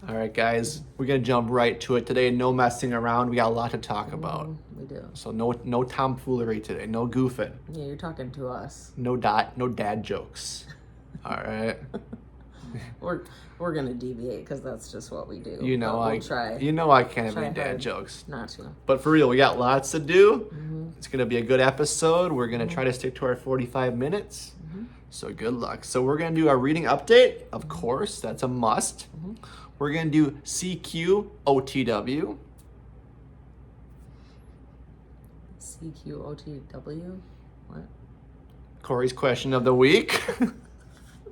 All right, guys, we're going to jump right to it today. No messing around. We got a lot to talk about. We do. So no tomfoolery today. No goofing. Yeah, you're talking to us. No dad jokes. All right. We're gonna deviate because that's just what we do. You know we'll try. You know I can't have Try any dad hard jokes. Not to. But for real, we got lots to do. It's going to be a good episode. We're going to try to stick to our 45 minutes. So good luck. So we're going to do our reading update. Of course, that's a must. We're going to do CQOTW. CQOTW? What? Cory's question of the week.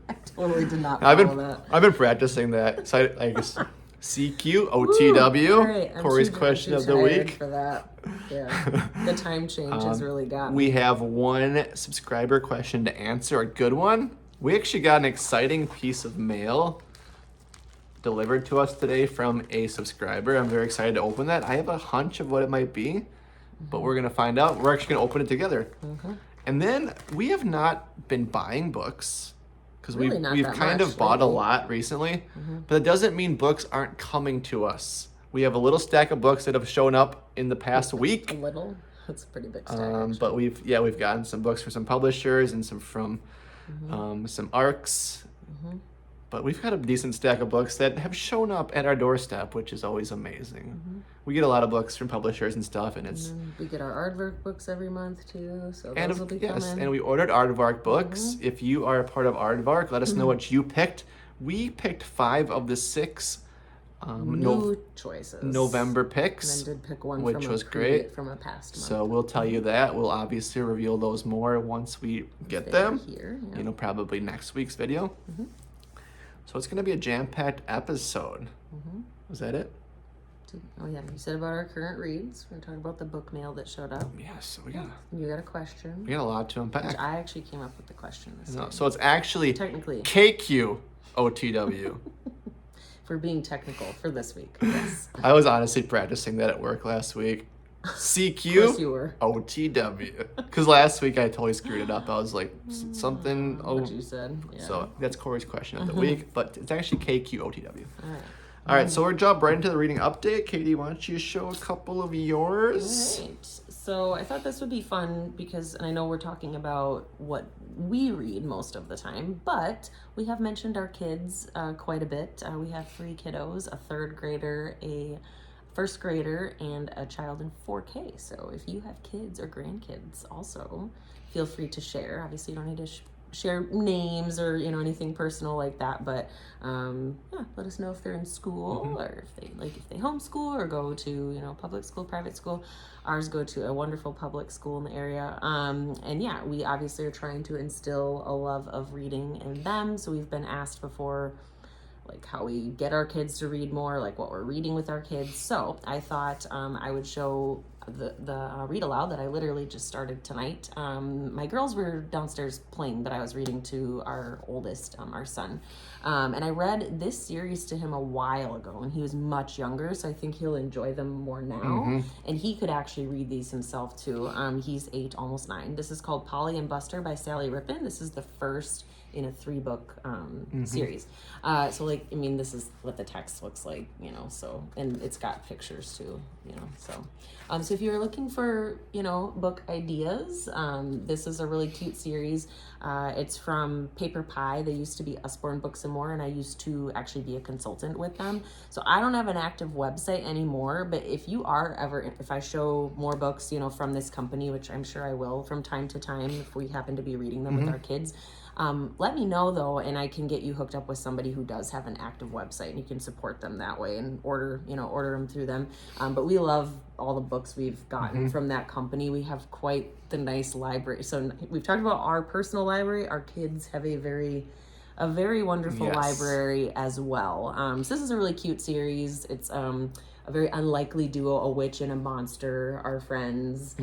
I totally did not follow that. I've been practicing that. So I guess CQOTW. Right. Cory's question of the week. For that. Yeah. The time change has really got me. We have one subscriber question to answer, a good one. We actually got an exciting piece of mail delivered to us today from a subscriber. I'm very excited to open that. I have a hunch of what it might be, but we're going to find out. We're actually going to open it together. And then we have not been buying books because Really we've kind of bought a lot recently, but it doesn't mean books aren't coming to us. We have a little stack of books that have shown up in the past week. A little? That's a pretty big stack. But we've gotten some books from some publishers and some from some ARCs. But we've got a decent stack of books that have shown up at our doorstep, which is always amazing. We get a lot of books from publishers and stuff, and it's... We get our aardvark books every month, too, so and those will be coming. and we ordered aardvark books. If you are a part of aardvark, let us know what you picked. We picked 5 of the 6 new choices. November picks, And then did pick one which from was a great. From a past month. So we'll tell you that. We'll obviously reveal those more once we get They're them. here, yeah. You know, probably next week's video. So it's going to be a jam-packed episode. Was that it? Oh yeah, you said about our current reads. We're talking about the book mail that showed up. Yes, You got a question. we got a lot to unpack. Which I actually came up with the question this time. So it's actually Technically. KQOTW. For being technical for this week. Yes. I was honestly practicing that at work last week. Of course you were. CQOTW. Because last week I totally screwed it up. I was like, something. What you said. Yeah. So that's Cory's question of the week, but it's actually KQOTW. All right. All right, so we're jump right into the reading update. Katie, why don't you show a couple of yours? Right. So I thought this would be fun because, and I know we're talking about what we read most of the time, but we have mentioned our kids quite a bit. We have 3 kiddos, a 3rd grader, a 1st grader, and a child in 4K. So if you have kids or grandkids also, feel free to share. Obviously, you don't need to share names or anything personal like that, but let us know if they're in school or if they homeschool or go to public school, private school. Ours go to a wonderful public school in the area, and yeah, we obviously are trying to instill a love of reading in them. So we've been asked before, like how we get our kids to read more, like what we're reading with our kids. So I thought I would show the read aloud that I literally just started tonight. My girls were downstairs playing, but I was reading to our oldest, our son. And I read this series to him a while ago, and he was much younger, so I think he'll enjoy them more now. And he could actually read these himself too. He's 8, almost 9. This is called Polly and Buster by Sally Rippin. This is the first in a 3-book series. This is what the text looks like, so, and it's got pictures too, so if you're looking for, book ideas, this is a really cute series. It's from Paper Pie. They used to be Usborne Books and More, and I used to actually be a consultant with them. So I don't have an active website anymore, but if I show more books, from this company, which I'm sure I will from time to time, if we happen to be reading them with our kids, let me know though, and I can get you hooked up with somebody who does have an active website, and you can support them that way and order them through them. But we love all the books we've gotten from that company. We have quite the nice library. So we've talked about our personal library. Our kids have a very wonderful library as well. So this is a really cute series. It's a very unlikely duo, a witch and a monster, are friends.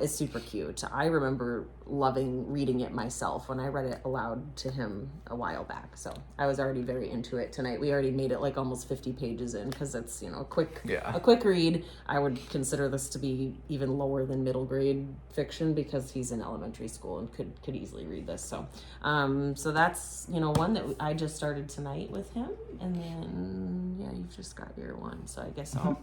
It's super cute. I remember loving reading it myself when I read it aloud to him a while back. So I was already very into it tonight. We already made it like almost 50 pages in because it's, a quick read. I would consider this to be even lower than middle grade fiction because he's in elementary school and could easily read this. So, so that's, one that I just started tonight with him. And then, you've just got your one, so I guess I'll.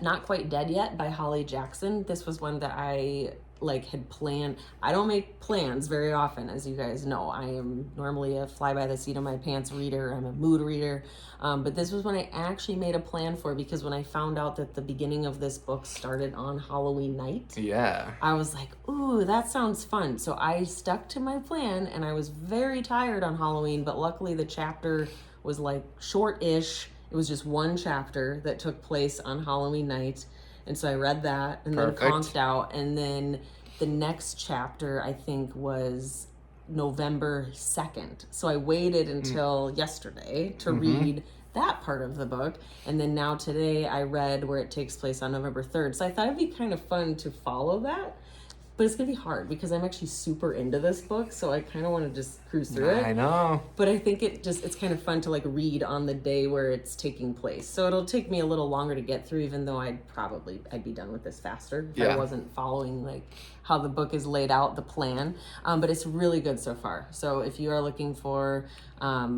Not Quite Dead Yet by Holly Jackson. This was one that I had planned. I don't make plans very often, as you guys know. I am normally a fly by the seat of my pants reader. I'm a mood reader. But this was one I actually made a plan for, because when I found out that the beginning of this book started on Halloween night, I was like, ooh, that sounds fun. So I stuck to my plan, and I was very tired on Halloween, but luckily the chapter was short-ish. It was just one chapter that took place on Halloween night. And so I read that and then conked out. And then the next chapter, I think, was November 2nd. So I waited until yesterday to read that part of the book. And then now today I read where it takes place on November 3rd. So I thought it'd be kind of fun to follow that. But it's going to be hard because I'm actually super into this book, so I kind of want to just cruise through it. I know. But I think it's kind of fun to read on the day where it's taking place. So it'll take me a little longer to get through, even though I'd be done with this faster if I wasn't following how the book is laid out, the plan. But it's really good so far. So if you are looking for a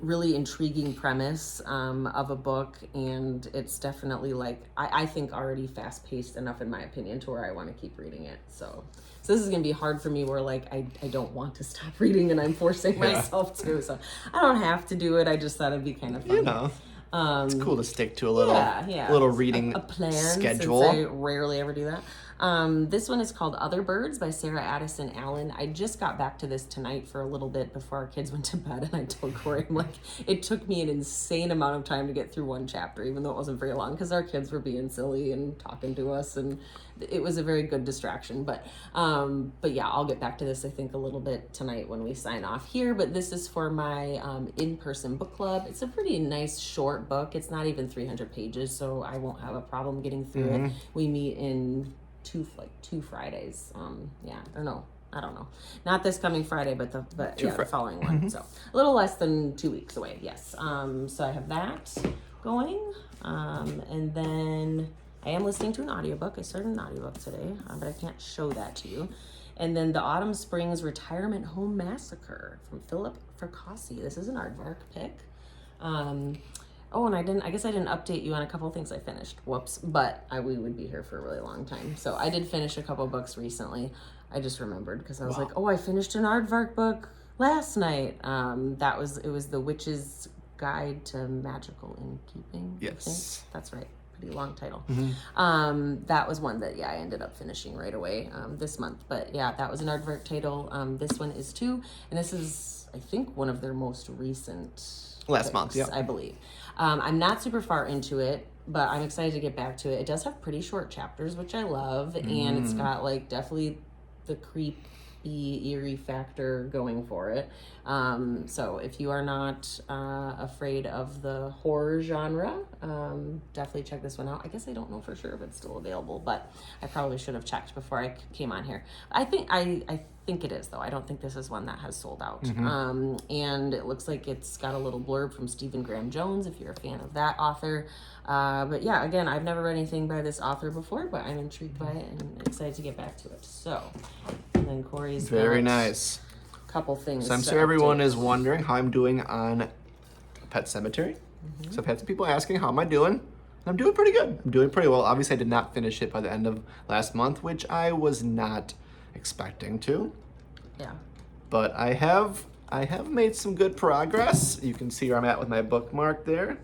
really intriguing premise of a book, and it's definitely I think already fast paced enough in my opinion to where I want to keep reading it. So this is gonna be hard for me where I don't want to stop reading and I'm forcing myself to. So I don't have to do it. I just thought it'd be kind of fun. It's cool to stick to a little reading a plan schedule. Since I rarely ever do that. This one is called Other Birds by Sarah Addison Allen. I just got back to this tonight for a little bit before our kids went to bed, and I told Cory, it took me an insane amount of time to get through one chapter, even though it wasn't very long, because our kids were being silly and talking to us, and it was a very good distraction. But yeah, I'll get back to this, I think, a little bit tonight when we sign off here. But this is for my in-person book club. It's a pretty nice short book. It's not even 300 pages, so I won't have a problem getting through it. We meet in two Fridays. Or no, I don't know. Not this coming Friday, but the following one. So a little less than 2 weeks away. Yes. So I have that going. And then I am listening to an audiobook. I started an audiobook today, but I can't show that to you. And then The Autumn Springs Retirement Home Massacre from Philip Fracassi. This is an aardvark pick. And I guess I didn't update you on a couple of things I finished. Whoops. But we would be here for a really long time. So I did finish a couple books recently. I just remembered because I was I finished an aardvark book last night. It was The Witch's Guide to Magical Innkeeping. Yes. I think. That's right. Pretty long title. That was one that I ended up finishing right away this month. But yeah, that was an aardvark title. This one is too. And this is, I think, one of their most recent last month, I believe. I'm not super far into it, but I'm excited to get back to it. It does have pretty short chapters, which I love, and it's got definitely the creepy, eerie factor going for it. So if you are not afraid of the horror genre, definitely check this one out. I guess I don't know for sure if it's still available, but I probably should have checked before I came on here. I think it is, though. I don't think this is one that has sold out. And it looks like it's got a little blurb from Stephen Graham Jones, if you're a fan of that author. But yeah, again, I've never read anything by this author before, but I'm intrigued by it and excited to get back to it. So, and then Cory's very nice. Couple things. So I'm sure everyone is wondering how I'm doing on Pet Cemetery. So I've had some people asking, how am I doing? I'm doing pretty good. I'm doing pretty well. Obviously, I did not finish it by the end of last month, which I was not expecting to. Yeah. But I have made some good progress. You can see where I'm at with my bookmark there.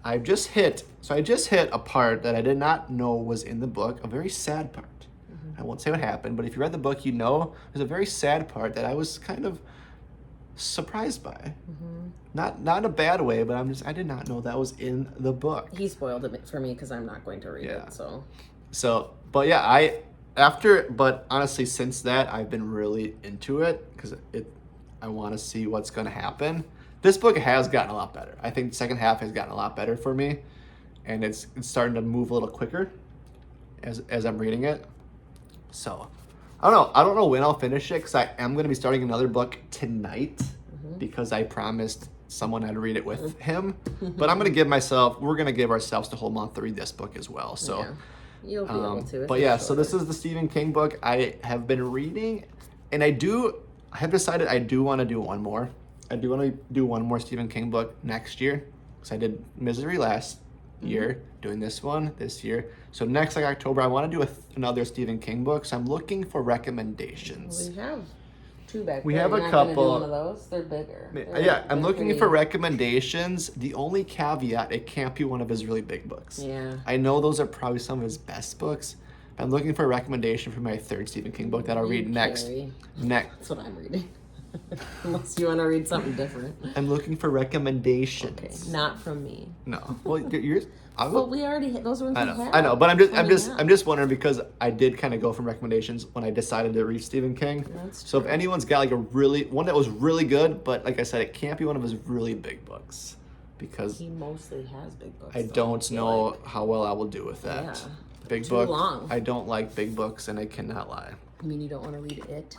I just hit a part that I did not know was in the book, a very sad part. I won't say what happened, but if you read the book, you know there's a very sad part that I was kind of surprised by. Not in a bad way, but I did not know that was in the book. He spoiled it for me because I'm not going to read it. But yeah, but honestly, since that, I've been really into it because I want to see what's going to happen. This book has gotten a lot better. I think the second half has gotten a lot better for me, and it's starting to move a little quicker as I'm reading it. So, I don't know when I'll finish it because I am going to be starting another book tonight because I promised someone I'd read it with him. But we're going to give ourselves the whole month to read this book as well. So. Yeah. You'll be able to. But yeah, so this is the Stephen King book I have been reading, and I have decided I do want to do one more. I do want to do one more Stephen King book next year, because I did Misery last year, doing this one this year. So next like October, I want to do another Stephen King book. So I'm looking for recommendations. We have two back We there. have You're a not gonna couple. do one of those? They're bigger. I'm looking pretty... for recommendations. The only caveat, it can't be one of his really big books. Yeah. I know those are probably some of his best books. I'm looking for a recommendation for my third Stephen King book that I'll read next. That's what I'm reading. Unless you want to read something different. I'm looking for recommendations. Okay, not from me. No. Well, yours. Well, we already hit those ones. I know, but I'm just wondering, because I did kind of go from recommendations when I decided to read Stephen King. That's so true. if anyone's got like one that was really good, but like I said, it can't be one of his really big books, because he mostly has big books. I don't know how well I will do with that. Yeah. Big Too book. long. I don't like big books, and I cannot lie. I mean, you don't want to read it.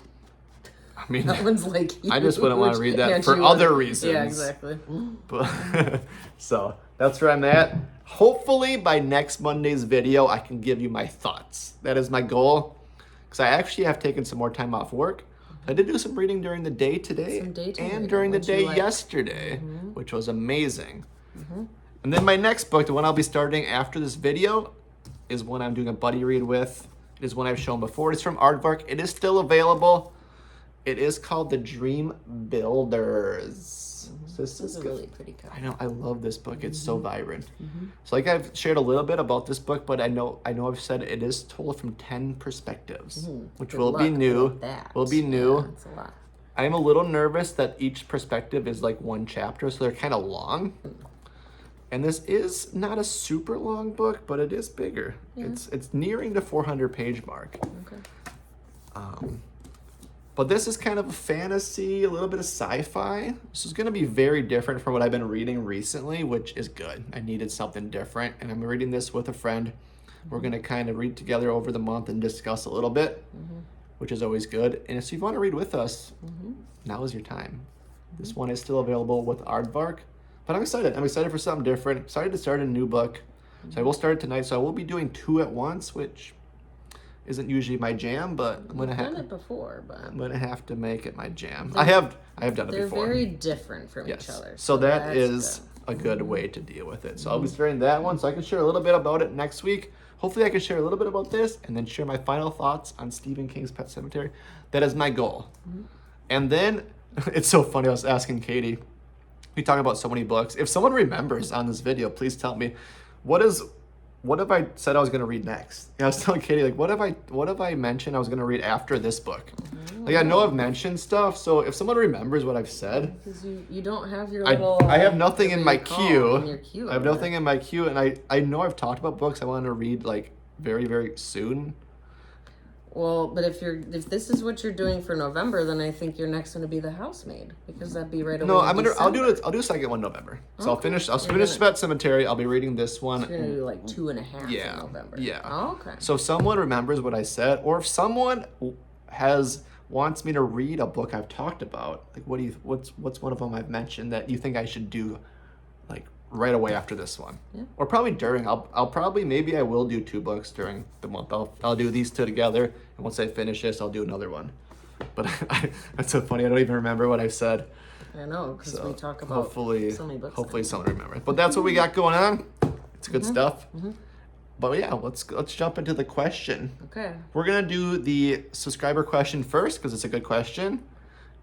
I mean, That one's like I just wouldn't want to read that Can't for you other want- reasons. Yeah, exactly. But so that's where I'm at. Hopefully by next Monday's video, I can give you my thoughts. That is my goal, because I actually have taken some more time off work. I did do some reading during the day today Some daytime and reading, during the which you day like. yesterday, which was amazing. And then my next book, the one I'll be starting after this video, is one I'm doing a buddy read with. It is one I've shown before. It's from Aardvark. It is still available. It is called The Dream Builders. So this This is is a good. really pretty cover. I know, I love this book. It's so vibrant. So like I've shared a little bit about this book, but I know I've said it is told from 10 perspectives, which Good will be luck new. with that. Will be new. Yeah, it's a lot. I'm a little nervous that each perspective is like one chapter, so they're kind of long. And this is not a super long book, but it is bigger. Yeah. It's nearing the 400-page mark. Okay. But this is kind of a fantasy, a little bit of sci-fi. This is going to be very different from what I've been reading recently, which is good. I needed something different, and I'm reading this with a friend. We're going to kind of read together over the month and discuss a little bit, which is always good. And if you want to read with us, now is your time. This one is still available with Aardvark. But I'm excited. I'm excited for something different. Excited to start a new book. So I will start it tonight. So I will be doing 2 at once, which isn't usually my jam, but I'm gonna I've done it before, but I'm gonna have to make it my jam. I have done it they're before. very different from Yes. each other. So that that's is good. a good way to deal with it. So I'll be starting that one, so I can share a little bit about it next week. Hopefully I can share a little bit about this and then share my final thoughts on Stephen King's Pet Sematary. That is my goal. And then it's so funny, I was asking Katie, we talk about so many books. If someone remembers on this video, please tell me, what have I said I was gonna read next? I was telling Katie, like, what have I mentioned I was gonna read after this book? Like, I know I've mentioned stuff, so if someone remembers what I've said, Because you don't have your little. I have nothing in my in your queue. I have nothing in my queue, and I know I've talked about books I want to read like very, very soon. Well, but if this is what you're doing for November, then I think your next one would be The Housemaid, because that'd be right away. No, in I'll do December. I'll do a second one in November. So I'll Okay. finish You're Pet Cemetery. I'll be reading this one. You're gonna do like 2.5 Yeah, in November. yeah. Oh, okay. So if someone remembers what I said, or if someone wants me to read a book I've talked about, like what's one of them I've mentioned that you think I should do, like right away after this one, or probably during. I'll probably maybe I will do 2 books during the month. I'll do these 2 together, and once I finish this, I'll do another one. But that's so funny. I don't even remember what I said. I know, because So we talk about hopefully so many books. hopefully someone remembers. But that's what we got going on. It's good stuff. But yeah, let's jump into the question. Okay. We're gonna do the subscriber question first because it's a good question,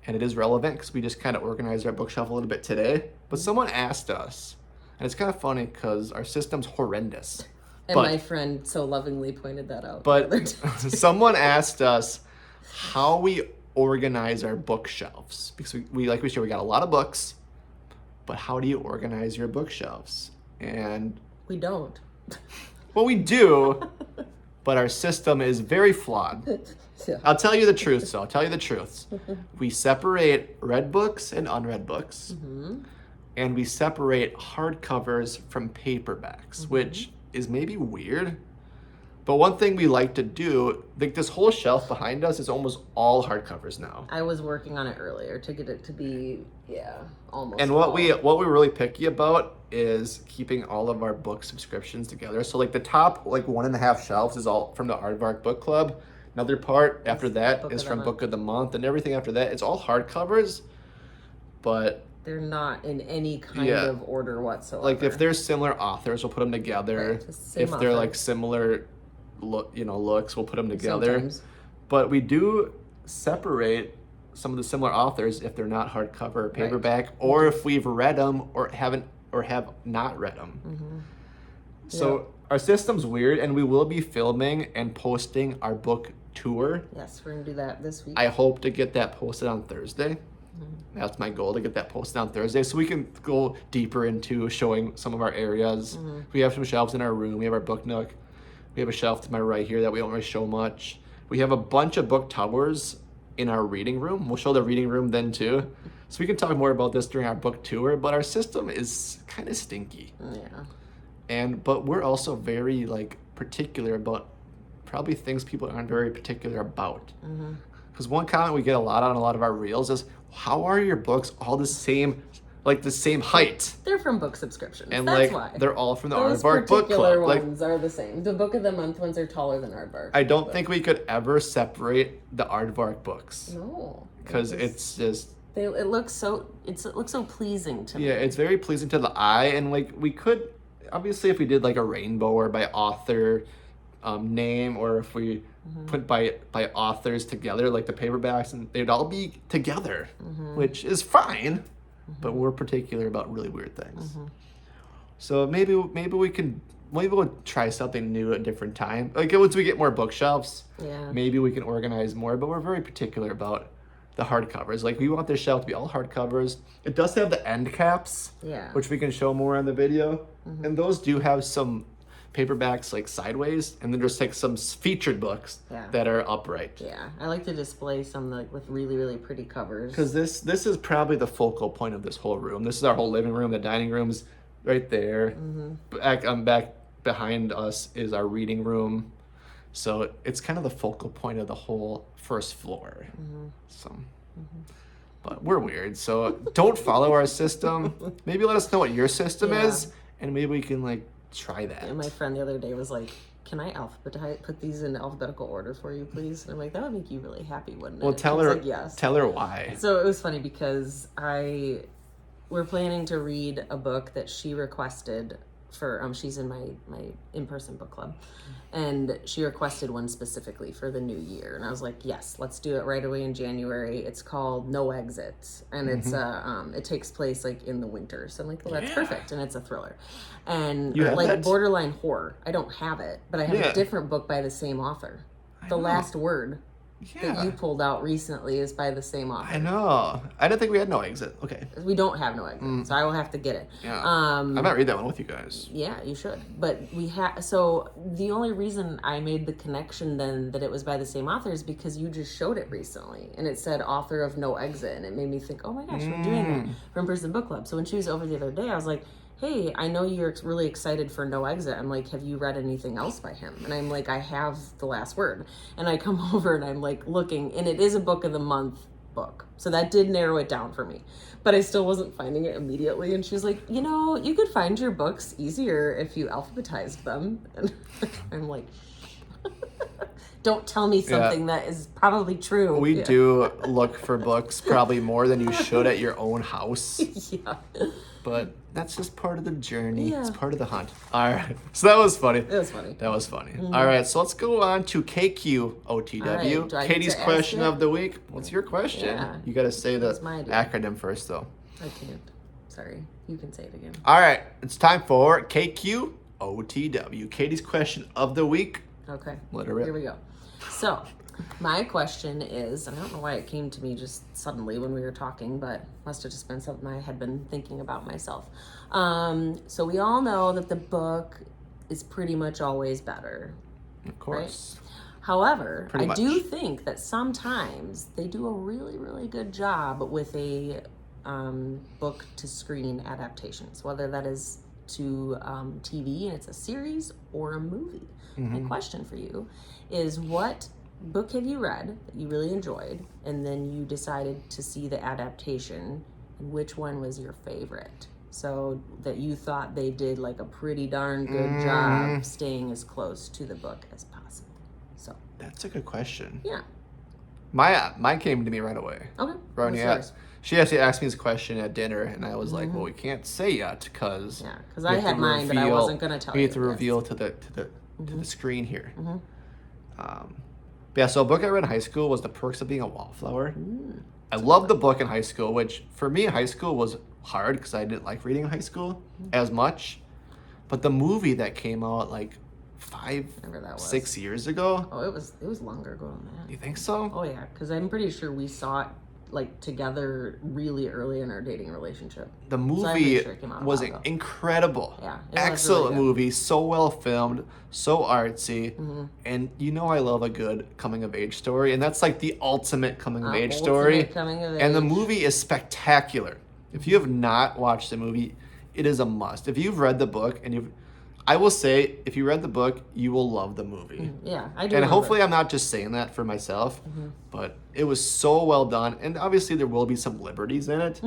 and it is relevant because we just kind of organized our bookshelf a little bit today. But someone asked us, and it's kind of funny because our system's horrendous. And But- my friend so lovingly pointed that out. But the other day. someone asked us how we organize our bookshelves because we like we said, we got a lot of books, but how do you organize your bookshelves? And We don't. well, we do, but our system is very flawed. Yeah. I'll tell you the truth, so I'll tell you the truth. We separate read books and unread books, and we separate hardcovers from paperbacks, which is maybe weird. But one thing we like to do, like this whole shelf behind us is almost all hardcovers now. I was working on it earlier to get it to be, almost. And what we're really picky about is keeping all of our book subscriptions together. So like the top 1.5 shelves is all from the Aardvark Book Club. Another part after that Book is of the from Month. Book of the Month, and everything after that it's all hardcovers. but they're not in any kind Yeah. of order whatsoever. like if they're similar authors, we'll put them together. Right, the same If they're author. like similar looks, we'll put them together. Sometimes. But we do separate some of the similar authors if they're not hardcover or paperback, or if we've read them or have not read them. So our system's weird, and we will be filming and posting our book tour. Yes, we're gonna do that this week. I hope to get that posted on Thursday. That's my goal, to get that posted on Thursday so we can go deeper into showing some of our areas. We have some shelves in our room. We have our book nook. We have a shelf to my right here that we don't really show much. We have a bunch of book towers in our reading room. We'll show the reading room then too. So we can talk more about this during our book tour, but our system is kind of stinky. Yeah. But we're also very like particular about probably things people aren't very particular about. Because one comment we get a lot on a lot of our reels is, how are your books all the same height? They're from book subscriptions. And That's like why. they're all from the Those Aardvark book particular club. Like ones are the same. The book of the month ones are taller than Aardvark. I don't think we could ever separate the Aardvark books. No. Because it's just it looks so pleasing to me. yeah, it's very pleasing to the eye, and like we could obviously if we did like a rainbow or by author name, or if we put by authors together like the paperbacks, and they'd all be together, which is fine, but we're particular about really weird things. So maybe we'll try something new at a different time. Like once we get more bookshelves, maybe we can organize more, but we're very particular about the hardcovers. Like we want this shelf to be all hardcovers. It does have the end caps, which we can show more on the video, and those do have some paperbacks like sideways, and then there's like some featured books that are upright. Yeah, I like to display some like with really, really pretty covers. Because this is probably the focal point of this whole room. This is our whole living room. The dining room's right there. Back behind us is our reading room. So it's kind of the focal point of the whole first floor. So, but we're weird. So don't follow our system. Maybe let us know what your system is, and maybe we can like try that. And my friend the other day was like, "Can I put these in alphabetical order for you, please?" And I'm like, "That would make you really happy, wouldn't it?" Well, tell her. Like, yes. Tell her why. So it was funny because we're planning to read a book that she requested for she's in my in-person book club, and she requested one specifically for the new year, and I was like, yes, let's do it right away in January. It's called No Exit, and it's it takes place like in the winter, so I'm like, well, that's perfect, and it's a thriller, and like borderline horror. I don't have it, but I have a different book by the same author. The Last Word that you pulled out recently is by the same author. I know. I didn't think we had No Exit. Okay. We don't have No Exit, so I will have to get it. Yeah. I might read that one with you guys. Yeah, you should. But we have. So the only reason I made the connection then that it was by the same author is because you just showed it recently, and it said author of No Exit, and it made me think, oh my gosh, we're doing that for In-Person Book Club. So when she was over the other day, I was like, hey, I know you're really excited for No Exit. I'm like, have you read anything else by him? And I'm like, I have The Last Word. And I come over and I'm like looking, and it is a book of the month book. So that did narrow it down for me. But I still wasn't finding it immediately. And she was like, you know, you could find your books easier if you alphabetized them. And I'm like, don't tell me something that is probably true. We do look for books probably more than you should at your own house. But that's just part of the journey. It's part of the hunt. All right. So that was funny. It was funny. That was funny. All right. So let's go on to KQOTW. Right. Katie's question of the week. What's your question? Yeah. You got to say the my idea. acronym first, though. I can't. Sorry. You can say it again. All right. It's time for KQOTW. Katie's question of the week. Okay. Let her rip. Here we go. So, my question is, and I don't know why it came to me just suddenly when we were talking, but must have just been something I had been thinking about myself. So we all know that the book is pretty much always better. Of course. Right? However, Pretty much. do think that sometimes they do a really, really good job with a book to screen adaptations, whether that is to TV and it's a series or a movie. My question for you is, what book have you read that you really enjoyed, and then you decided to see the adaptation, and which one was your favorite? So that you thought they did like a pretty darn good job staying as close to the book as possible. So that's a good question. yeah. Mine came to me right away. Okay. Right, What's yeah. yours? she actually asked me this question at dinner, and I was like, "Well, we can't say yet because Yeah, because I had mine, but I wasn't gonna tell you. We have to reveal to the screen here." Yeah, so a book I read in high school was The Perks of Being a Wallflower. I loved the book in high school, which for me in high school was hard because I didn't like reading in high school as much. But the movie that came out like 6 years ago. Oh, it was longer ago than that. You think so? Oh yeah, because I'm pretty sure we saw it like together really early in our dating relationship. The So I'm movie pretty sure it came out a was while ago. incredible. Yeah, it was Excellent really good. movie, so well filmed, so artsy, and you know I love a good coming of age story, and that's like the ultimate coming of age story. Coming of And the age. movie is spectacular. If you have not watched the movie, it is a must. If you've read the book I will say, if you read the book, you will love the movie. Yeah, I do. And remember. hopefully I'm not just saying that for myself, but it was so well done. And obviously there will be some liberties in it,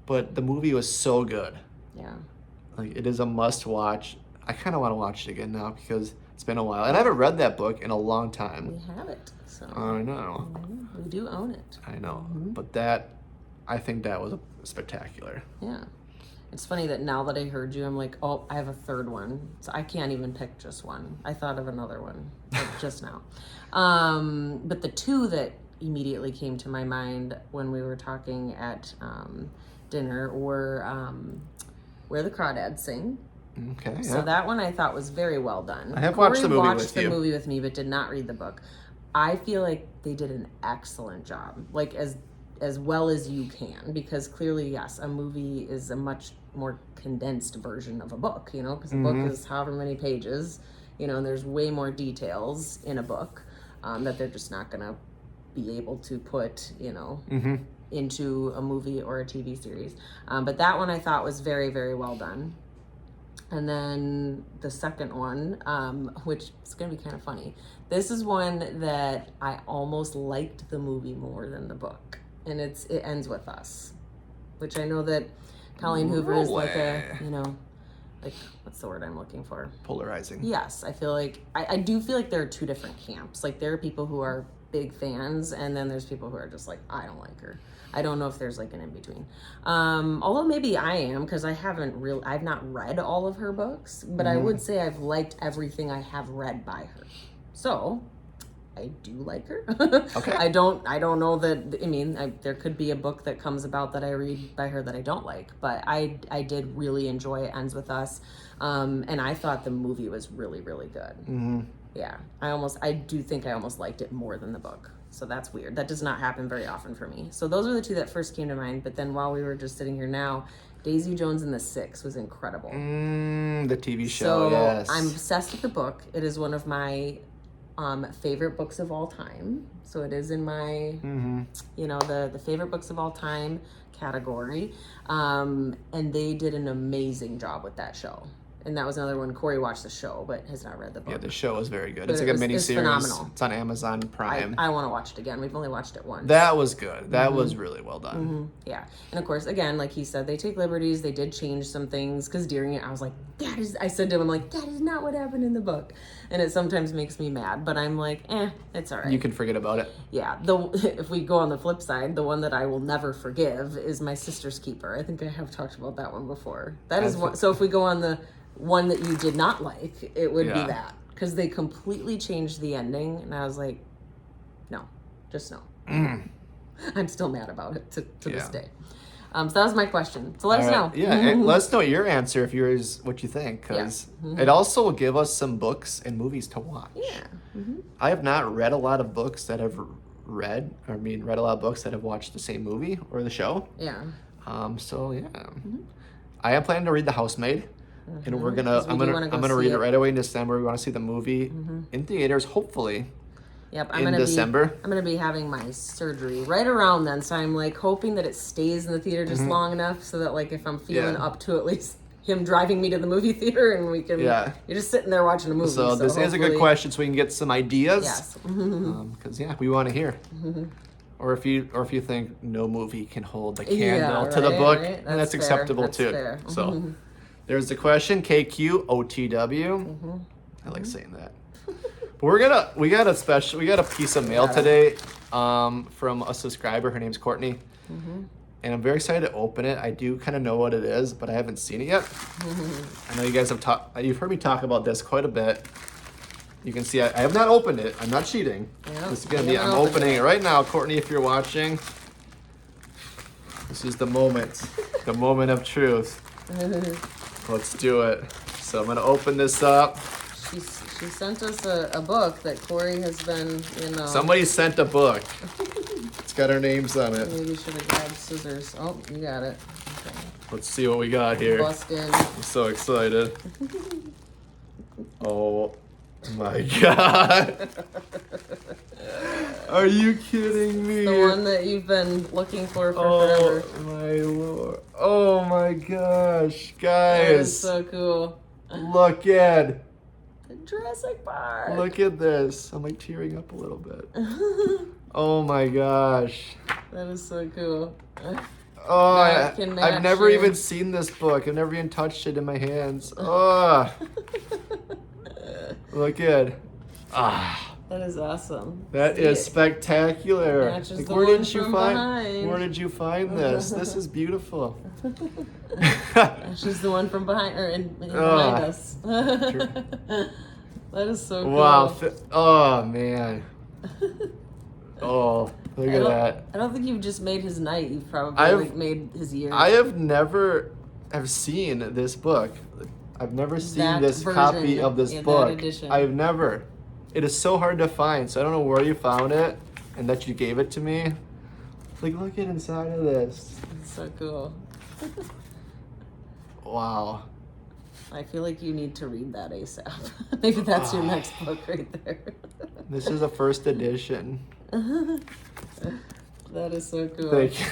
but the movie was so good. Yeah. Like, it is a must watch. I kind of want to watch it again now because it's been a while. And I haven't read that book in a long time. We have it. So I know. we do own it. I know. But I think that was spectacular. Yeah. It's funny that now that I heard you, I'm like, oh, I have a third one. So I can't even pick just one. I thought of another one like, just now. But the two that immediately came to my mind when we were talking at dinner were Where the Crawdads Sing. Okay. Yeah. So that one I thought was very well done. I have watched the movie watched with the you. movie with me, but did not read the book. I feel like they did an excellent job, like as well as you can, because clearly, yes, a movie is a much more condensed version of a book, because a book is however many pages, and there's way more details in a book that they're just not going to be able to put, into a movie or a TV series. But that one I thought was very, very well done. And then the second one, which is going to be kind of funny. This is one that I almost liked the movie more than the book. And it ends with us, which I know that Colleen Hoover is like like, what's the word I'm looking for? Polarizing. Yes, I feel like, I do feel like there are two different camps. Like, there are people who are big fans, and then there's people who are just like, I don't like her. I don't know if there's like an in-between. Although maybe I am, because I've not read all of her books, but I would say I've liked everything I have read by her. So, I do like her. Okay. I don't know that, there could be a book that comes about that I read by her that I don't like, but I did really enjoy It Ends With Us. And I thought the movie was really, really good. Yeah. I do think I almost liked it more than the book. So that's weird. That does not happen very often for me. So those are the two that first came to mind. But then while we were just sitting here now, Daisy Jones and the Six was incredible. The TV show, so yes. I'm obsessed with the book. It is one of my favorite books of all time. So it is in my, the favorite books of all time category. And they did an amazing job with that show. And that was another one. Cory watched the show, but has not read the book. Yeah, the show is very good. But It's like a mini it's series. phenomenal. It's on Amazon Prime. I want to watch it again. We've only watched it once. That was good. That was really well done. Yeah. And of course, again, like he said, they take liberties. They did change some things, because during it, I was like, I said to him, I'm like, that is not what happened in the book. And it sometimes makes me mad, but I'm like, it's all right. You can forget about it. Yeah. If we go on the flip side, the one that I will never forgive is My Sister's Keeper. I think I have talked about that one before. That is one. So if we go on the one that you did not like, it would be that, because they completely changed the ending, and I was like, no, just no. I'm still mad about it to this day. So that was my question. So let us know. Yeah, and let us know your answer if yours what you think, because it also will give us some books and movies to watch. Yeah. I have not read a lot of books that have read a lot of books that have watched the same movie or the show. Yeah. So yeah, I am planning to read The Housemaid. And I'm gonna read it right away in December. We want to see the movie in theaters, hopefully. Yep, in December. I'm gonna be having my surgery right around then, so I'm like hoping that it stays in the theater just long enough so that like if I'm feeling up to at least him driving me to the movie theater and we can. You're just sitting there watching a movie. So this is a good question, so we can get some ideas. Yes. Because we want to hear. Or if you think no movie can hold the candle to the book, then that's acceptable too. Fair. So. There's the question, KQOTW. I like saying that. But we got a piece of mail today from a subscriber. Her name's Courtney. and I'm very excited to open it. I do kind of know what it is, but I haven't seen it yet. I know you guys you've heard me talk about this quite a bit. You can see I have not opened it. I'm not cheating. Yeah, This is gonna be, I'm opening it right now. Courtney, if you're watching, this is the moment of truth. Let's do it. So I'm gonna open this up. She sent us a book that Cory has been, Somebody sent a book. It's got our names on it. Maybe you should have grabbed scissors. Oh, you got it. Okay. Let's see what we got here. Bust in. I'm so excited. Oh my God. Are you kidding me? The one that you've been looking for forever. Oh my Lord. Oh my gosh. That is Guys. so cool. Look at. Jurassic Park. Look at this. I'm like tearing up a little bit. Oh my gosh. That is so cool. Oh, I've never even seen this book. I've never even touched it in my hands. Oh. Look at. That is awesome. That is spectacular. Matches Like, the where one did you from find? behind. Where did you find this? This is beautiful. She's the one from behind, or behind us. That is so cool. Wow. Oh man. Oh, look at that. I don't think you've just made his night. You've probably made his year. I have never seen this book. I've never seen That this version, copy of this that book. edition. I've never. It is so hard to find. So I don't know where you found it and that you gave it to me. Like, look at inside of this. It's so cool. Wow. I feel like you need to read that ASAP. Maybe that's your next book right there. This is a first edition. That is so cool. Thank you.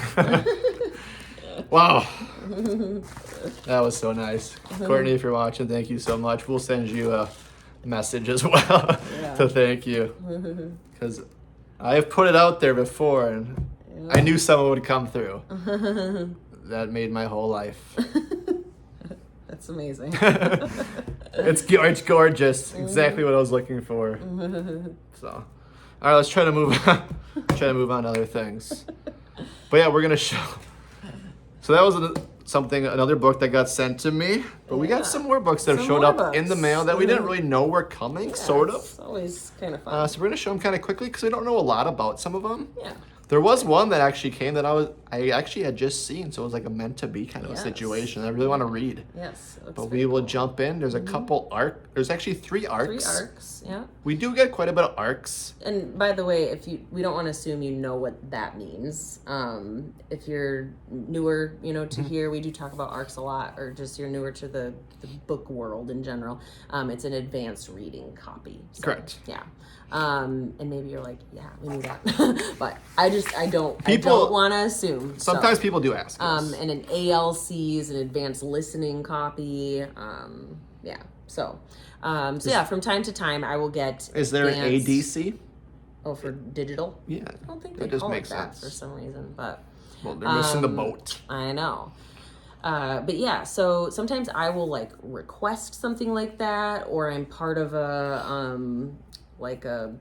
Wow. That was so nice. Courtney, if you're watching, thank you so much. We'll send you a message as well to thank you. Because I have put it out there before and I knew someone would come through. That made my whole life. That's amazing. It's gorgeous. Exactly what I was looking for. So, all right, let's try to move on. Try to move on to other things. But yeah, we're gonna show. So that was another book that got sent to me. But we got some more books that showed up in the mail that we didn't really know were coming. Sort of. It's always kind of fun. So we're gonna show them kind of quickly because we don't know a lot about some of them. Yeah. There was one that actually came that I actually had just seen, so it was like a meant to be kind of a situation. I really want to read. Yes. But we will jump in. There's a couple There's actually 3 arcs. 3 arcs. Yeah. We do get quite a bit of arcs. And by the way, we don't want to assume you know what that means. If you're newer, to here, we do talk about arcs a lot, or just you're newer to the book world in general. It's an advanced reading copy. So, Correct. Yeah. And maybe you're like, yeah, we knew that, but I don't want to assume. Sometimes people do ask us. And an ALC is an advanced listening copy. Yeah. So from time to time I will get. Is there an ADC? Oh, for digital? Yeah. I don't think that they just call it makes that sense. for some reason, but. Well, they're missing the boat. I know. But yeah, so sometimes I will like request something like that, or I'm part of what do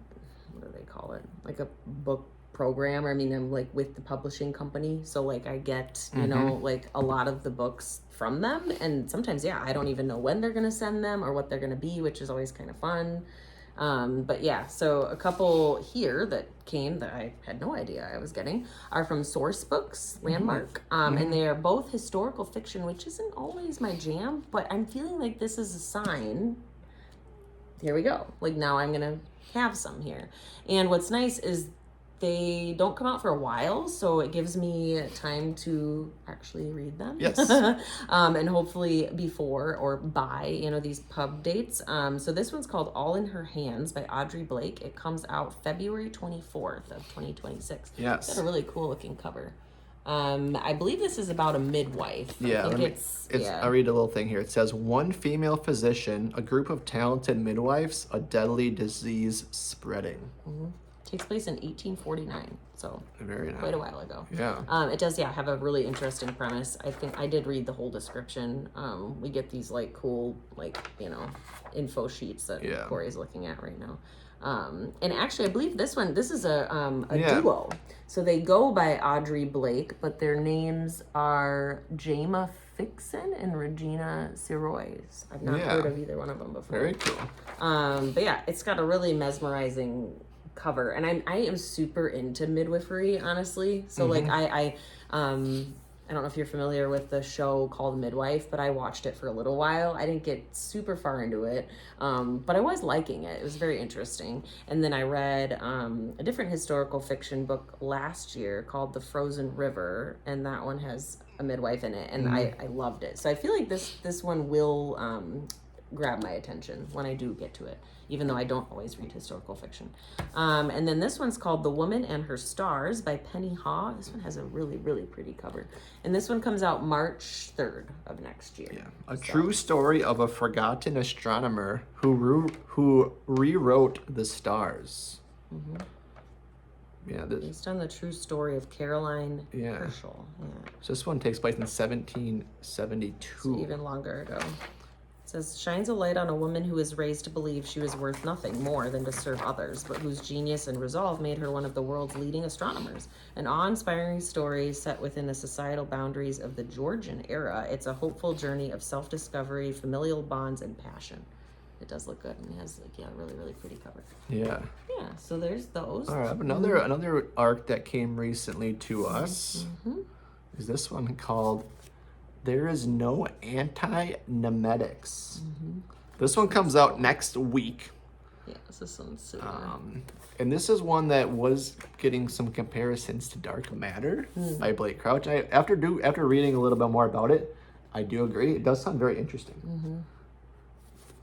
they call it? Like a book program. I mean, I'm like with the publishing company. So like I get, like a lot of the books from them. And sometimes, I don't even know when they're going to send them or what they're going to be, which is always kind of fun. But yeah, so a couple here that came that I had no idea I was getting are from Source Books, Landmark. And they are both historical fiction, which isn't always my jam, but I'm feeling like this is a sign. Here we go. Like now I'm going to have some here. And what's nice is they don't come out for a while, so it gives me time to actually read them. Yes. And hopefully before or by, these pub dates. So this one's called All in Her Hands by Audrey Blake. It comes out February 24th of 2026. Yes. It's got a really cool looking cover. I believe this is about a midwife. Yeah, I'll read a little thing here. It says, one female physician, a group of talented midwives, a deadly disease spreading. Takes place in 1849, so very nice. Quite a while ago. Yeah. It does, have a really interesting premise. I think I did read the whole description. We get these like cool, info sheets that Cory's looking at right now. And actually, I believe this is a Yeah. duo. So they go by Audrey Blake, but their names are Jama Fixon and Regina Sirois. I've not Yeah. heard of either one of them before. Very cool. But yeah, it's got a really mesmerizing cover, and I am super into midwifery, honestly. So like I don't know if you're familiar with the show called Midwife, but I watched it for a little while. I didn't get super far into it, but I was liking it. It was very interesting. And then I read a different historical fiction book last year called The Frozen River, and that one has a midwife in it, and I loved it. So I feel like this one will grab my attention when I do get to it, even though I don't always read historical fiction. And then this one's called The Woman and Her Stars by Penny Haw. This one has a really, really pretty cover. And this one comes out March 3rd of next year. Yeah. A true story of a forgotten astronomer who rewrote the stars. Yeah, Based on the true story of Caroline Yeah. Herschel. Yeah. so this one takes place in 1772. So even longer ago. It says, shines a light on a woman who was raised to believe she was worth nothing more than to serve others, but whose genius and resolve made her one of the world's leading astronomers. An awe-inspiring story set within the societal boundaries of the Georgian era. It's a hopeful journey of self-discovery, familial bonds, and passion. It does look good, and it has like, a really, really pretty cover. Yeah. Yeah, so there's those. All right, another arc that came recently to us is this one called There Is No Anti-Nemetics. This one comes out next week. Yeah, this one's super. And this is one that was getting some comparisons to Dark Matter by Blake Crouch. After reading a little bit more about it, I do agree. It does sound very interesting.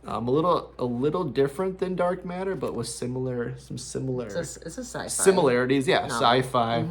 A little different than Dark Matter, but with some similar It's a sci-fi. similarities. Yeah, novel. sci-fi.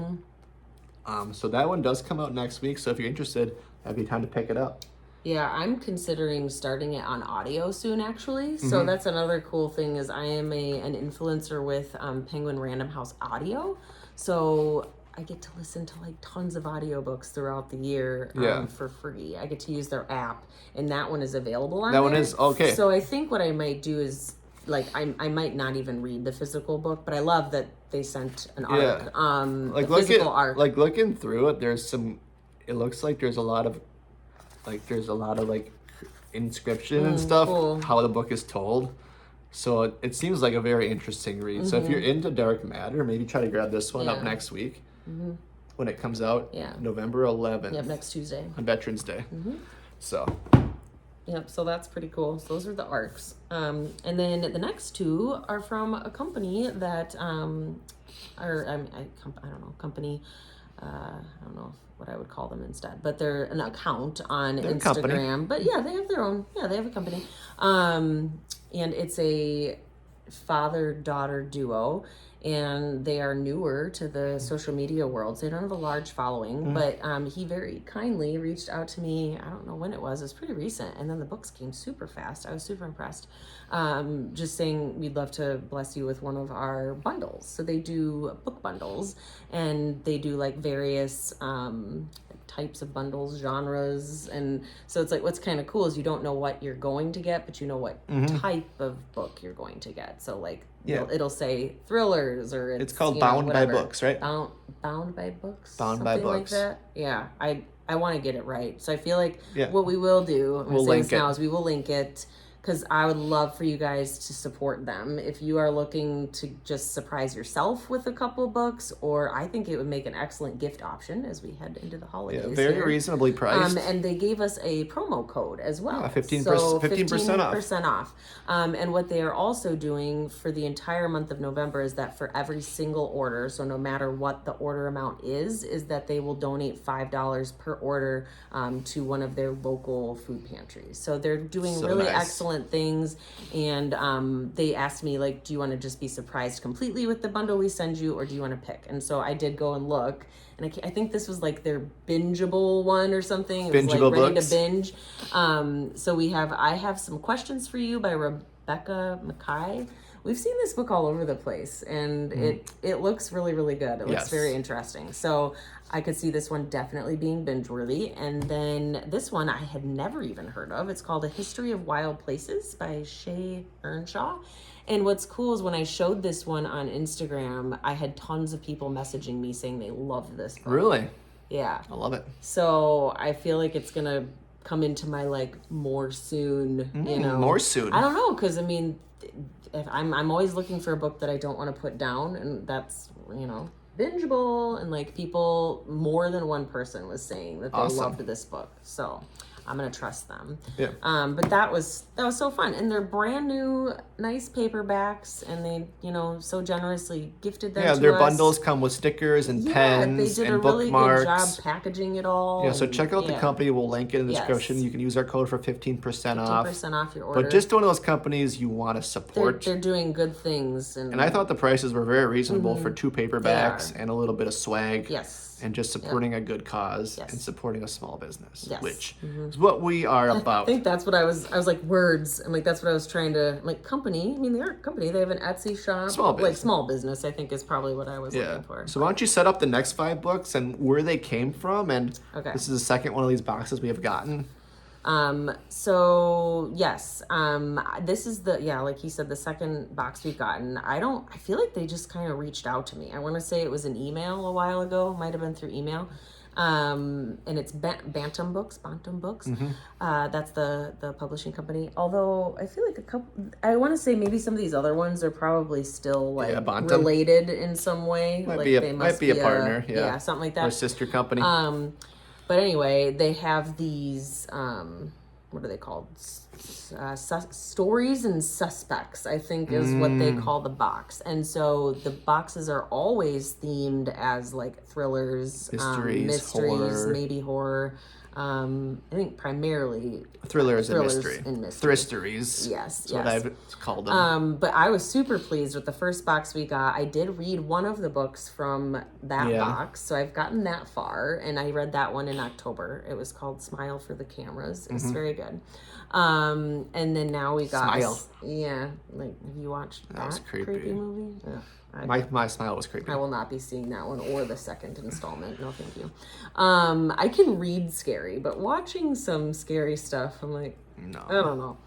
So that one does come out next week. So if you're interested, that'd be time to pick it up. Yeah, I'm considering starting it on audio soon, actually. So that's another cool thing is I am an influencer with Penguin Random House Audio. So I get to listen to like tons of audiobooks throughout the year for free. I get to use their app, and that one is available on That there. one is okay. So I think what I might do is like I might not even read the physical book, but I love that they sent an arc. Like physical arc. Like looking through it, it looks like there's a lot of inscription and stuff, cool. how the book is told. So it seems like a very interesting read. So if you're into Dark Matter, maybe try to grab this one up next week when it comes out. Yeah. November 11th. Yep, next Tuesday. On Veterans Day. So. Yep, so that's pretty cool. So those are the arcs. And then the next two are from a company that, I don't know what I would call them instead, but they're an account on Instagram. Company. But yeah, they have their own, they have a company. And it's a father-daughter duo, and they are newer to the social media world, so they don't have a large following. But he very kindly reached out to me. I don't know when it was pretty recent, and then the books came super fast. I was super impressed. Just saying we'd love to bless you with one of our bundles. So they do book bundles, and they do like various types of bundles, genres, and so it's like what's kind of cool is you don't know what you're going to get, but you know what type of book you're going to get. So like it'll say thrillers, or it's called Bound by Books, right? Bound by Books. Bound by something Books. Like that. Yeah, I want to get it right. So I feel like Yeah. what we will do, I'm We'll gonna say link this now, it. is we will link it. Because I would love for you guys to support them. If you are looking to just surprise yourself with a couple books, or I think it would make an excellent gift option as we head into the holidays. Yeah, very here. reasonably priced. And they gave us a promo code as well. Yeah, 15% So 15% off. 15% off. And what they are also doing for the entire month of November is that for every single order, so no matter what the order amount is that they will donate $5 per order to one of their local food pantries. So they're doing So really nice. excellent things, and they asked me like, do you want to just be surprised completely with the bundle we send you, or do you want to pick? And so I did go and look, and I think this was like their bingeable one or something. It was Bingeable like ready books. to binge. So I have some questions for you by Rebecca Mackay, we've seen this book all over the place, and it looks really, really good. It looks Yes. very interesting. So I could see this one definitely being binge worthy. And then this one I had never even heard of. It's called A History of Wild Places by Shay Earnshaw. And what's cool is when I showed this one on Instagram, I had tons of people messaging me saying they loved this book. Really? Yeah. I love it. So I feel like it's gonna come into my like more soon, More soon. I don't know, because I mean, if I'm always looking for a book that I don't want to put down, and that's bingeable, and like people, more than one person was saying that they Awesome. loved this book, so I'm gonna trust them. Yeah. But that was so fun, and they're brand new, nice paperbacks, and they so generously gifted them. Yeah, to their us. bundles come with stickers and pens they did and a really bookmarks. good job packaging it all. Yeah, so check out the company. We'll link it in the Yes. description. You can use our code for 15% off. 15% off your order. But just one of those companies you want to support. They're doing good things, And I thought the prices were very reasonable for 2 paperbacks They are. and a little bit of swag. Yes. And just supporting a good cause Yes. and supporting a small business, Yes. which is what we are I about. think that's what I was like, words. I'm like, that's what I was trying to, like, company. I mean, they are a company. They have an Etsy shop. Small Like, business. small business, I think, is probably what I was Yeah. looking for. So why don't you set up the next 5 books and where they came from? And Okay. this is the second one of these boxes we have gotten. So yes, this is like you said, the second box we've gotten. I feel like they just kind of reached out to me. I want to say it was an email a while ago. Might have been through email. And it's Bantam Books. That's the publishing company. Although I feel like I want to say maybe some of these other ones are probably still like Bantam. related in some way. Might like be a, they might must be a partner. yeah, something like that. Or sister company. But anyway, they have these, what are they called? Stories and Suspects, I think is what they call the box. And so the boxes are always themed as like thrillers, mysteries, horror. maybe horror. I think primarily Thrillers and mystery. mystery. Thristeries. Yes, That's what yes. I've called them. But I was super pleased with the first box we got. I did read one of the books from that box, so I've gotten that far, and I read that one in October. It was called Smile for the Cameras. It's very good. And then now we got Smile. like, have you watched that was creepy. movie? Yeah. My smile was creepy. I will not be seeing that one or the second installment. No, thank you. I can read scary, but watching some scary stuff, I'm like, No. I don't know.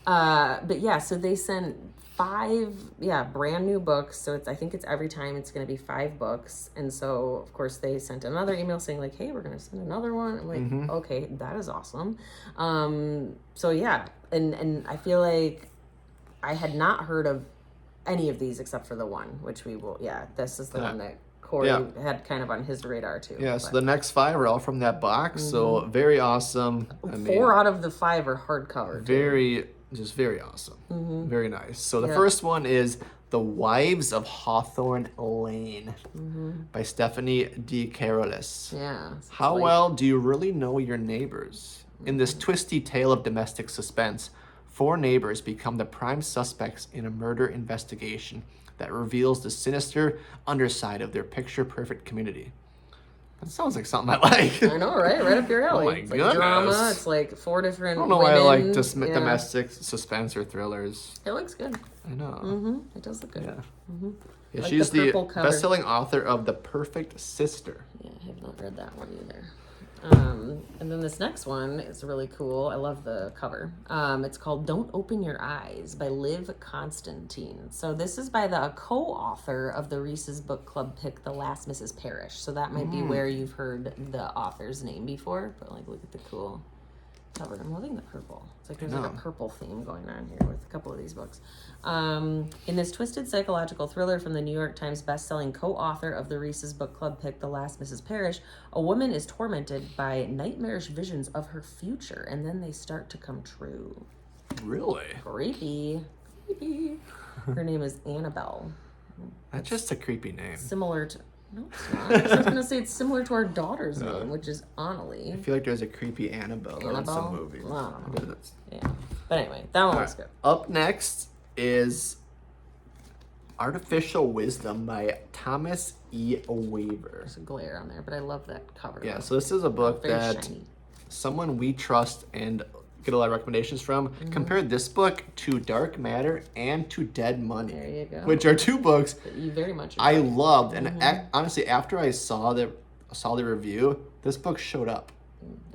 But yeah, so they sent 5, brand new books. So I think it's every time it's going to be 5 books. And so, of course, they sent another email saying like, hey, we're going to send another one. I'm like, okay, that is awesome. So yeah, and I feel like I had not heard of any of these except for the one, which we will, this is the one that Cory had kind of on his radar too. Yeah, so the next 5 are all from that box, so very awesome. I mean, 4 out of the 5 are hardcover. very awesome. Very nice. So the first one is The Wives of Hawthorne Lane by Stephanie D. Carolis. Yeah. How well do you really know your neighbors? In this twisty tale of domestic suspense, 4 neighbors become the prime suspects in a murder investigation that reveals the sinister underside of their picture-perfect community. That sounds like something I like. I know, right? Right up your alley. Oh my it's like goodness. drama. It's like 4 different I don't know women. why I like domestic suspense or thrillers. It looks good. I know. It does look good. Yeah. Yeah, Like she's the the purple cover. best-selling author of The Perfect Sister. Yeah, I have not read that one either. And then this next one is really cool. I love the cover. It's called Don't Open Your Eyes by Liv Constantine. So this is by the co-author of the Reese's Book Club pick, The Last Mrs. Parrish. So that might be where you've heard the author's name before. But like, look at the cool cover. I'm loving the purple. It's like there's like a purple theme going on here with a couple of these books. In this twisted psychological thriller from the New York Times bestselling co-author of the Reese's Book Club pick, The Last Mrs. Parrish, a woman is tormented by nightmarish visions of her future, and then they start to come true. Really? Creepy. Her name is Annabelle. That's just a creepy name. Similar to... No, it's not. I was going to say it's similar to our daughter's name, which is Annalie. I feel like there's a creepy Annabelle in some movies. Wow. I bet that's- Yeah. But anyway, that one was good. Up next is Artificial Wisdom by Thomas E. Weaver. There's a glare on there, but I love that cover. Yeah, so this is a book Very that shiny. someone we trust and get a lot of recommendations from. Compared this book to Dark Matter and to Dead Money. There you go. Which are two books that you very much I enjoyed. loved. And honestly, after I saw the review, this book showed up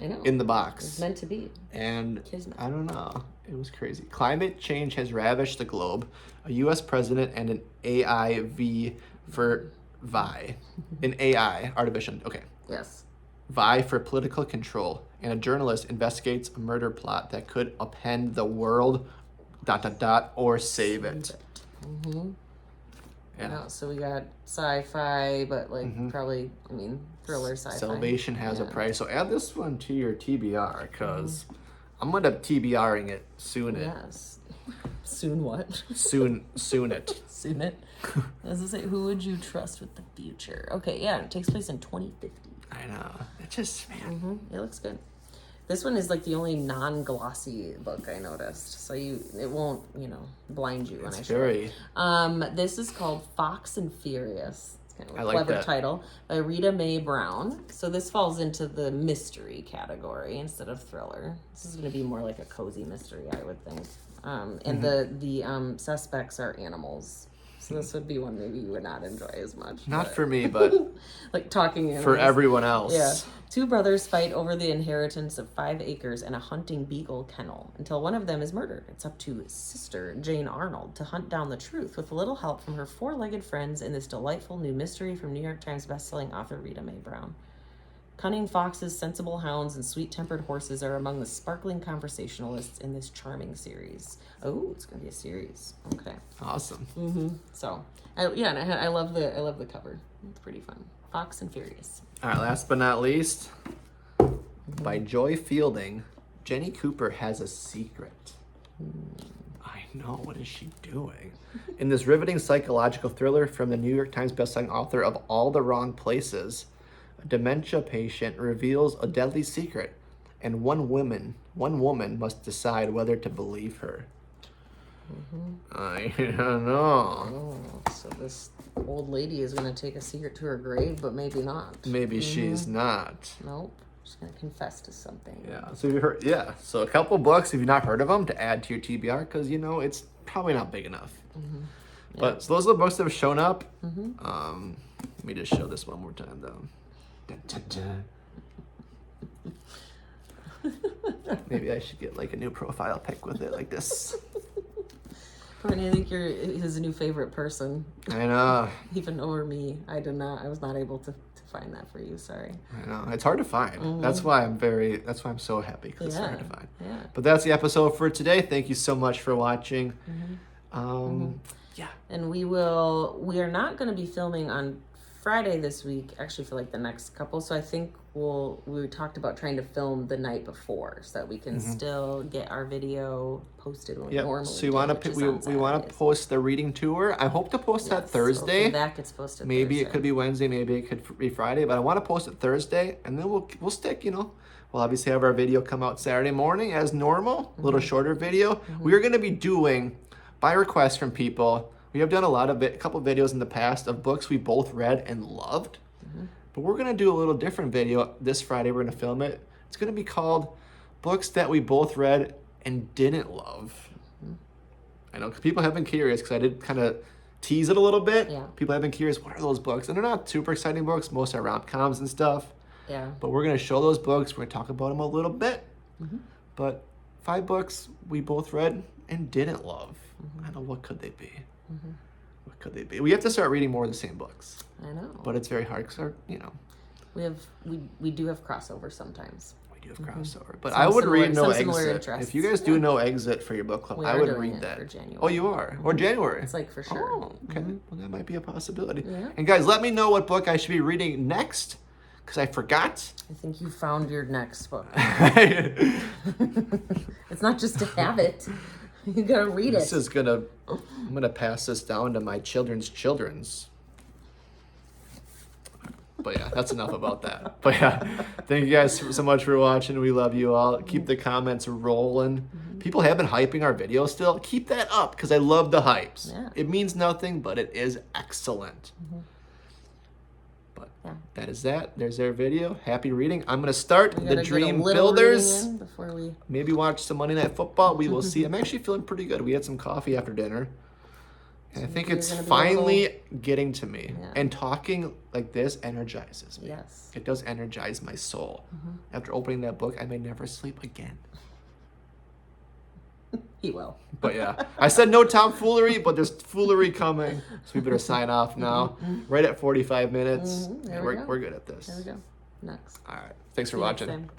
I know. in the It's box. meant to be. And Kismet. I don't know. It was crazy. Climate change has ravished the globe. A U.S. president and an AIV for VI. An AI, artificial. Okay. Yes. Vie for political control. And a journalist investigates a murder plot that could upend the world, ... or save it. Mm-hmm. Yeah. No, so we got sci-fi, but like probably, I mean, thriller sci-fi. Salvation has a price. So add this one to your TBR, because I'm going to TBRing it soon. Yes. Soon what? Soon it. Soon it. As I say, who would you trust with the future? Okay, yeah, it takes place in 2050. I know. It just, man. It looks good. This one is like the only non-glossy book I noticed, so it won't blind you when I show it. This is called Fox and Furious. It's kind of a clever title by Rita Mae Brown. So this falls into the mystery category instead of thriller. This is going to be more like a cozy mystery, I would think. And the suspects are animals. So this would be one maybe you would not enjoy as much. Not for me, but like talking animals. For everyone else. Yeah. Two brothers fight over the inheritance of 5 acres and a hunting beagle kennel until one of them is murdered. It's up to sister Jane Arnold to hunt down the truth with a little help from her 4-legged friends in this delightful new mystery from New York Times bestselling author Rita Mae Brown. Cunning foxes, sensible hounds, and sweet-tempered horses are among the sparkling conversationalists in this charming series. Oh, it's going to be a series. Okay. Awesome. So, I love the cover. It's pretty fun. Fox and Furious. All right, last but not least, by Joy Fielding, Jenny Cooper has a secret. I know, what is she doing? In this riveting psychological thriller from the New York Times bestselling author of All the Wrong Places, a dementia patient reveals a deadly secret, and one woman must decide whether to believe her. I don't know. Oh, so this old lady is going to take a secret to her grave, but maybe not. Maybe she's not. Nope. She's going to confess to something. Yeah. So you heard? Yeah. So a couple books, if you've not heard of them, to add to your TBR, because it's probably not big enough. Yeah. But so those are the books that have shown up. Let me just show this one more time, though. Dun, dun, dun. Maybe I should get like a new profile pic with it, like this. Courtney, I think you're his new favorite person. I know. Even over me. I was not able to find that for you. Sorry. I know. It's hard to find. That's why I'm so happy, because it's hard to find. Yeah. But that's the episode for today. Thank you so much for watching. Yeah. And we are not going to be filming on Friday this week, actually, for like the next couple. So I think we talked about trying to film the night before so that we can still get our video posted normally. So we want to post the reading tour. I hope to post that Thursday. So that gets posted. Maybe Thursday. it could be Wednesday. Maybe it could be Friday. But I want to post it Thursday, and then we'll stick. We'll obviously have our video come out Saturday morning as normal. A little shorter video. We are going to be doing, by request from people. We have done a couple videos in the past of books we both read and loved. But we're going to do a little different video this Friday. We're going to film it. It's going to be called Books That We Both Read and Didn't Love. I know, because people have been curious, because I did kind of tease it a little bit. Yeah. People have been curious, what are those books? And they're not super exciting books. Most are rom-coms and stuff. Yeah. But we're going to show those books. We're going to talk about them a little bit. But 5 books we both read and didn't love. I don't know, what could they be? What could they be? We have to start reading more of the same books. I know. But it's very hard because we do have crossover sometimes. We do have crossover. But I would read No Exit. If you guys do No Exit for your book club, I would read that. For January. Oh, you are? Or January? It's like for sure. Oh, okay. Well, that might be a possibility. Yeah. And guys, let me know what book I should be reading next, because I forgot. I think you found your next book. It's not just to have it. You gotta read it. I'm gonna pass this down to my children's. But yeah, that's enough about that. But yeah, thank you guys so much for watching. We love you all. Keep the comments rolling. People have been hyping our videos still. Keep that up, because I love the hypes. Yeah. It means nothing, but it is excellent. But Yeah. That is that. There's their video. Happy reading. I'm going to start We The gotta get a Dream little Builders. reading in before we. Maybe watch some Monday Night Football. We will see. I'm actually feeling pretty good. We had some coffee after dinner. And I think Maybe it's you're gonna be finally getting to me. Yeah. And talking like this energizes me. Yes. It does energize my soul. After opening that book, I may never sleep again. He will. But yeah, I said no tomfoolery, but there's foolery coming. So we better sign off now. Right at 45 minutes. There we go. We're good at this. There we go. Next. All right. Thanks for See you next watching. time.